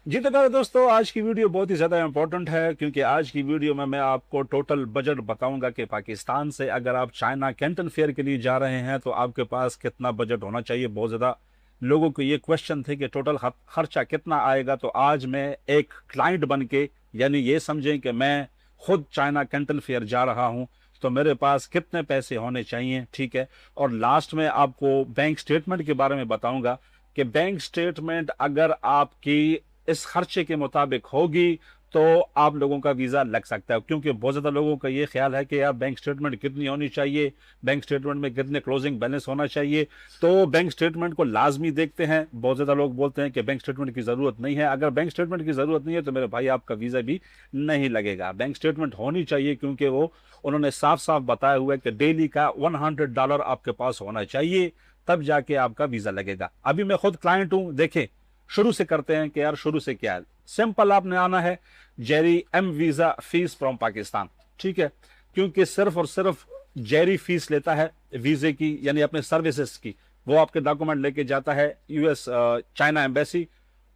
जी तो मेरे दोस्तों, आज की वीडियो बहुत ही ज़्यादा इंपॉर्टेंट है क्योंकि आज की वीडियो में मैं आपको टोटल बजट बताऊंगा कि पाकिस्तान से अगर आप चाइना कैंटन फेयर के लिए जा रहे हैं तो आपके पास कितना बजट होना चाहिए। बहुत ज़्यादा लोगों को ये क्वेश्चन थे कि टोटल खर्चा कितना आएगा। तो आज मैं एक क्लाइंट बन के, यानी ये समझें कि मैं खुद चाइना कैंटन फेयर जा रहा हूँ, तो मेरे पास कितने पैसे होने चाहिए, ठीक है। और लास्ट में आपको बैंक स्टेटमेंट के बारे में बताऊंगा कि बैंक स्टेटमेंट अगर आपकी इस खर्चे के मुताबिक होगी तो आप लोगों का वीज़ा लग सकता है। क्योंकि बहुत ज़्यादा लोगों का ये ख्याल है कि यार बैंक स्टेटमेंट कितनी होनी चाहिए, बैंक स्टेटमेंट में कितने क्लोजिंग बैलेंस होना चाहिए। तो बैंक स्टेटमेंट को लाजमी देखते हैं। बहुत ज़्यादा लोग बोलते हैं कि बैंक स्टेटमेंट की ज़रूरत नहीं है। अगर बैंक स्टेटमेंट की ज़रूरत नहीं है तो मेरे भाई आपका वीज़ा भी नहीं लगेगा। बैंक स्टेटमेंट होनी चाहिए क्योंकि वो उन्होंने साफ साफ बताया हुआ है कि डेली का $100 आपके पास होना चाहिए, तब जाके आपका वीज़ा लगेगा। अभी मैं खुद क्लाइंट हूँ। देखें, शुरू से करते हैं कि यार शुरू से क्या है। सिंपल, आपने आना है जेरी एम वीजा फीस फ्रॉम पाकिस्तान, ठीक है। क्योंकि सिर्फ और सिर्फ जेरी फीस लेता है वीजे की, यानी अपने सर्विसेज की। वो आपके डॉक्यूमेंट लेके जाता है यूएस चाइना एम्बेसी,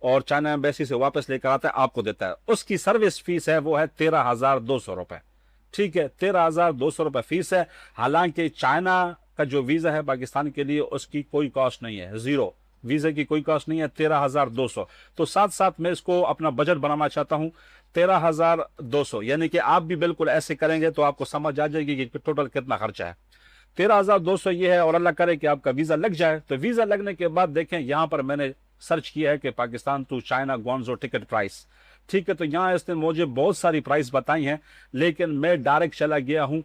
और चाइना एम्बेसी से वापस लेकर आता है, आपको देता है। उसकी सर्विस फीस है वो है 13,200 रुपए, ठीक है। 13,200 रुपए फीस है। हालांकि चाइना का जो वीजा है पाकिस्तान के लिए उसकी कोई कॉस्ट नहीं है, जीरो। वीजा की कोई कॉस्ट नहीं है, 13,200। तो साथ साथ मैं इसको अपना बजट बनाना चाहता हूं 13,200, यानी कि आप भी बिल्कुल ऐसे करेंगे तो आपको समझ आ जाएगी कि टोटल कितना खर्चा है। 13,200 ये है, और अल्लाह करे कि आपका वीजा लग जाए। तो वीजा लगने के बाद देखें, यहां पर मैंने सर्च किया है कि Pakistan to China Guangzhou ticket price, ठीक है। तो यहाँ इसने मुझे बहुत सारी प्राइस बताई हैं, लेकिन मैं डायरेक्ट चला गया हूँ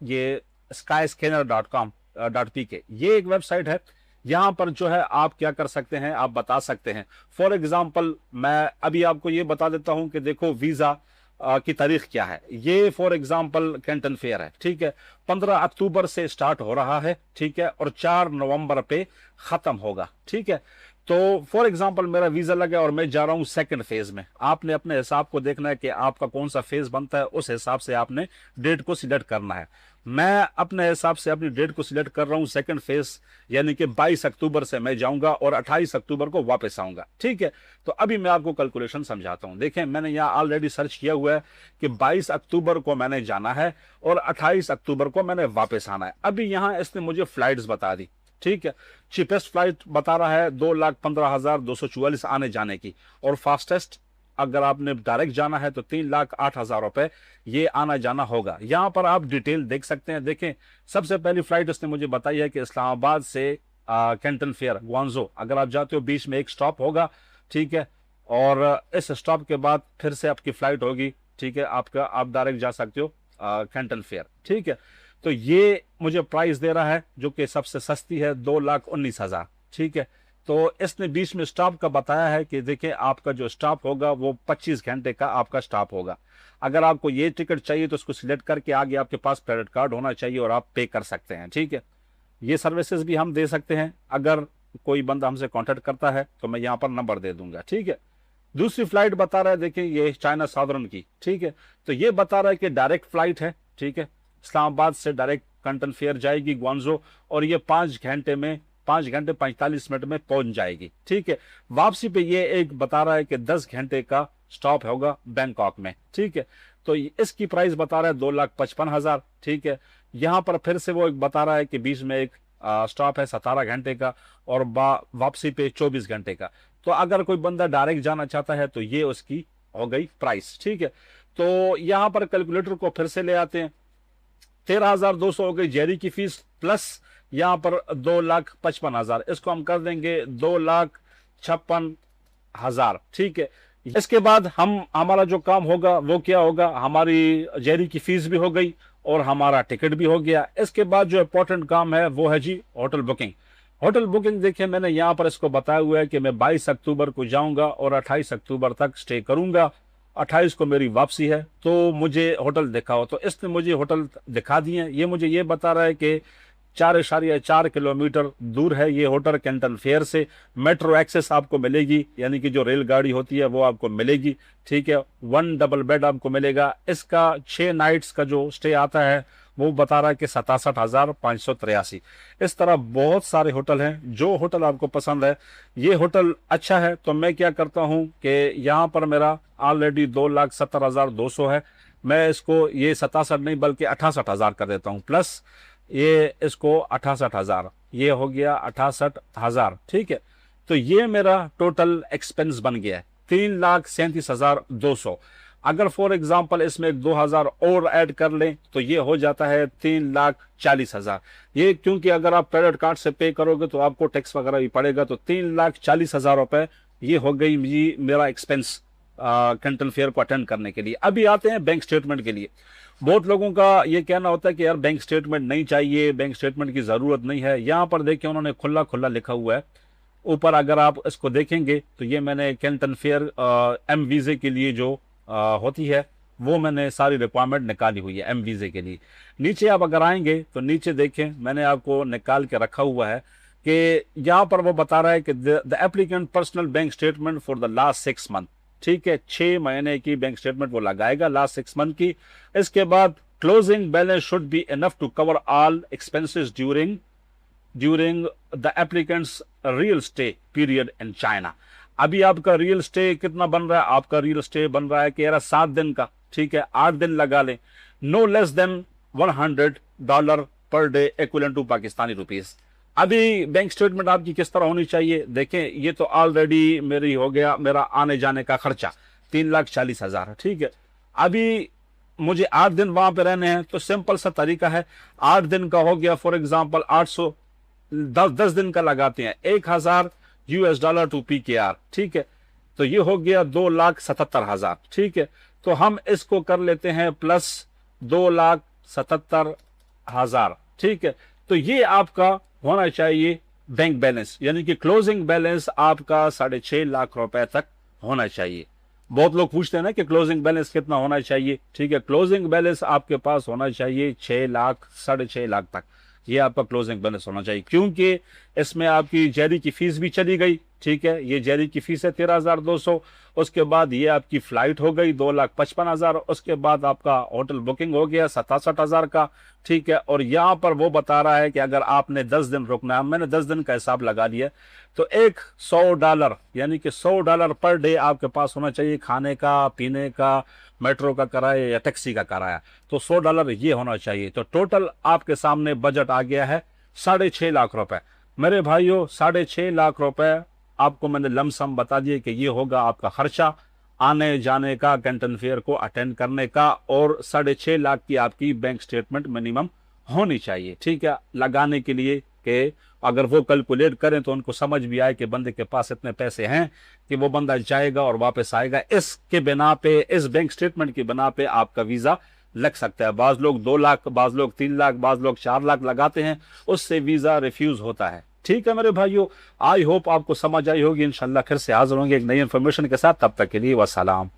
ये skyscanner.com.pk, ये एक वेबसाइट है। यहां पर जो है आप क्या कर सकते हैं, आप बता सकते हैं। फॉर एग्जाम्पल मैं अभी आपको ये बता देता हूं कि देखो वीजा की तारीख क्या है। ये फॉर एग्जाम्पल कैंटन फेयर है, ठीक है। 15 अक्टूबर से स्टार्ट हो रहा है, ठीक है, और 4 नवंबर पे खत्म होगा, ठीक है। तो फॉर एग्जाम्पल मेरा वीजा लगा और मैं जा रहा हूं सेकंड फेज में। आपने अपने हिसाब को देखना है कि आपका कौन सा फेज बनता है, उस हिसाब से आपने डेट को सिलेक्ट करना है। मैं अपने हिसाब से अपनी डेट को सिलेक्ट कर रहा हूं सेकंड फेज, यानी कि 22 अक्टूबर से मैं जाऊंगा और 28 अक्टूबर को वापस आऊंगा, ठीक है। तो अभी मैं आपको कैलकुलेशन समझाता हूं। देखें, मैंने यहां ऑलरेडी सर्च किया हुआ है कि 22 अक्टूबर को मैंने जाना है और 28 अक्टूबर को मैंने वापस आना है। अभी यहां इसने मुझे फ्लाइट्स बता दी, ठीक है। चीपेस्ट फ्लाइट बता रहा है 2,15,244 आने जाने की, और फास्टेस्ट अगर आपने डायरेक्ट जाना है तो 3,08,000 रुपए ये आना जाना होगा। यहां पर आप डिटेल देख सकते हैं। देखें, सबसे पहली फ्लाइट उसने मुझे बताई है कि इस्लामाबाद से कैंटन फेयर ग्वांगझो अगर आप जाते हो, बीच में एक स्टॉप होगा, ठीक है। और इस स्टॉप के बाद फिर से आपकी फ्लाइट होगी, ठीक है। आप डायरेक्ट जा सकते हो कैंटन फेयर, ठीक है। तो ये मुझे प्राइस दे रहा है जो कि सबसे सस्ती है, 2,19,000, ठीक है। तो इसने बीच में स्टॉप का बताया है कि देखिए आपका जो स्टॉप होगा वो 25 घंटे का आपका स्टॉप होगा। अगर आपको ये टिकट चाहिए तो उसको सिलेक्ट करके आगे आपके पास क्रेडिट कार्ड होना चाहिए और आप पे कर सकते हैं, ठीक है। ये सर्विसेज भी हम दे सकते हैं। अगर कोई बंदा हमसे कांटेक्ट करता है तो मैं यहाँ पर नंबर दे दूंगा, ठीक है। दूसरी फ्लाइट बता रहा है, देखिए ये चाइना साउदर्न की, ठीक है। तो ये बता रहा है कि डायरेक्ट फ्लाइट है, ठीक है। इस्लामाबाद से डायरेक्ट कैंटन फेयर जाएगी ग्वांगझो, और ये 5 घंटे 45 मिनट में पहुंच जाएगी, ठीक है। वापसी पे ये एक बता रहा है कि 10 घंटे का स्टॉप होगा बैंकॉक में, ठीक है। तो इसकी प्राइस बता रहा है 2,55,000, ठीक है। यहां पर फिर से वो एक बता रहा है कि बीच में एक स्टॉप है 17 घंटे का, और वापसी पे 24 घंटे का। तो अगर कोई बंदा डायरेक्ट जाना चाहता है तो ये उसकी हो गई प्राइस, ठीक है। तो यहां पर कैलकुलेटर को फिर से ले आते हैं। 13,200 हो गई जेरी की फीस, प्लस यहां पर 2,55,000, इसको हम कर देंगे 2,56,000, ठीक है। इसके बाद हमारा जो काम होगा वो क्या होगा, हमारी जेरी की फीस भी हो गई और हमारा टिकट भी हो गया। इसके बाद जो इंपॉर्टेंट काम है वो है जी होटल बुकिंग। होटल बुकिंग देखिए, मैंने यहाँ पर इसको बताया हुआ है कि मैं 22 अक्टूबर को जाऊंगा और 28 अक्टूबर तक स्टे करूंगा। 28 को मेरी वापसी है, तो मुझे होटल दिखाओ। तो इसने मुझे होटल दिखा दिए। ये मुझे ये बता रहा है कि 4.4 किलोमीटर दूर है ये होटल कैंटन फेयर से। मेट्रो एक्सेस आपको मिलेगी, यानी कि जो रेलगाड़ी होती है वो आपको मिलेगी, ठीक है। 1 डबल बेड आपको मिलेगा। इसका 6 नाइट्स का जो स्टे आता है वो बता रहा है कि 67,583। इस तरह बहुत सारे होटल हैं। जो होटल आपको पसंद है, ये होटल अच्छा है तो मैं क्या करता हूं कि यहाँ पर मेरा ऑलरेडी 2,70,200 है, मैं इसको ये 67 नहीं बल्कि 68,000 कर देता हूं, प्लस ये इसको 68,000, ये हो गया 68,000। ठीक है, तो ये मेरा टोटल एक्सपेंस बन गया है 3,37,200। अगर फॉर एग्जांपल इसमें 2,000 और ऐड कर लें तो ये हो जाता है 3,40,000। ये क्योंकि अगर आप क्रेडिट कार्ड से पे करोगे तो आपको टैक्स वगैरह भी पड़ेगा, तो 3,40,000 रुपए ये हो गई मेरा एक्सपेंस कैंटन फेयर को अटेंड करने के लिए। अभी आते हैं बैंक स्टेटमेंट के लिए। बहुत लोगों का ये कहना होता है कि यार बैंक स्टेटमेंट नहीं चाहिए, बैंक स्टेटमेंट की जरूरत नहीं है। यहाँ पर देखिए उन्होंने खुला खुला लिखा हुआ है ऊपर, अगर आप इसको देखेंगे तो ये मैंने कैंटन फेयर एम वीजे के लिए जो होती है वो मैंने सारी रिक्वायरमेंट निकाली हुई है एम वीजे के लिए। नीचे आप अगर आएंगे तो नीचे देखें मैंने आपको निकाल के रखा हुआ है कि यहाँ पर वो बता रहा है कि the applicant personal bank statement for the last 6 month. ठीक है, 6 महीने की बैंक स्टेटमेंट वो लगाएगा लास्ट 6 मंथ की। इसके बाद closing balance should be enough to cover all expenses during the applicant's real stay period in China. अभी आपका रियल स्टे कितना बन रहा है? आपका रियल स्टे बन रहा है कि यार 7 दिन का। ठीक है, 8 दिन लगा लें। नो लेस देन $100 पर day equivalent to Pakistani rupees. अभी बैंक स्टेटमेंट आपकी किस तरह होनी चाहिए? देखें, ये तो ऑलरेडी मेरी हो गया मेरा आने जाने का खर्चा 3,40,000। ठीक है, अभी मुझे 8 दिन वहां पे रहने हैं तो सिंपल सा तरीका है, 8 दिन का हो गया फॉर एग्जांपल 800, 10 दिन का लगाते हैं $1,000 टू PKR। ठीक है, तो ये हो गया 2,77,000। ठीक है, तो हम इसको कर लेते हैं प्लस 2,77,000। ठीक है, तो ये आपका होना चाहिए बैंक बैलेंस, यानी कि क्लोजिंग बैलेंस आपका 6.5 लाख रुपए तक होना चाहिए। बहुत लोग पूछते हैं ना कि क्लोजिंग बैलेंस कितना होना चाहिए। ठीक है, क्लोजिंग बैलेंस आपके पास होना चाहिए 6 लाख 6.5 लाख तक, ये आपका क्लोजिंग बैलेंस होना चाहिए, क्योंकि इसमें आपकी जेरी की फीस भी चली गई। ठीक है, ये जेरी की फीस है 13,200, उसके बाद ये आपकी फ्लाइट हो गई 2,55,000, उसके बाद आपका होटल बुकिंग हो गया 67,000 का। ठीक है, और यहाँ पर वो बता रहा है कि अगर आपने 10 दिन रुकना है, मैंने 10 दिन का हिसाब लगा लिया, तो $100 यानी कि $100 पर डे आपके पास होना चाहिए, खाने का, पीने का, मेट्रो का किराया या टैक्सी का किराया, तो $100 ये होना चाहिए। तो टोटल आपके सामने बजट आ गया है 6.5 लाख रुपए। मेरे भाइयों, 6.5 लाख रुपए आपको मैंने लमसम बता दिए कि ये होगा आपका खर्चा आने जाने का, कैंटन फेयर को अटेंड करने का, और 6.5 लाख की आपकी बैंक स्टेटमेंट मिनिमम होनी चाहिए। ठीक है, लगाने के लिए कि अगर वो कैलकुलेट करें तो उनको समझ भी आए कि बंदे के पास इतने पैसे हैं कि वो बंदा जाएगा और वापस आएगा। इसके बिना पे, इस बैंक स्टेटमेंट की बिना पे आपका वीजा लग सकता है। बाज लोग 2 लाख, बाज लोग 3 लाख, बाज लोग 4 लाख लगाते हैं, उससे वीजा रिफ्यूज होता है। ठीक है मेरे भाइयों, आई होप आपको समझ आई होगी। इंशाल्लाह फिर से हाजिर होंगे एक नई इंफॉर्मेशन के साथ, तब तक के लिए वसलाम।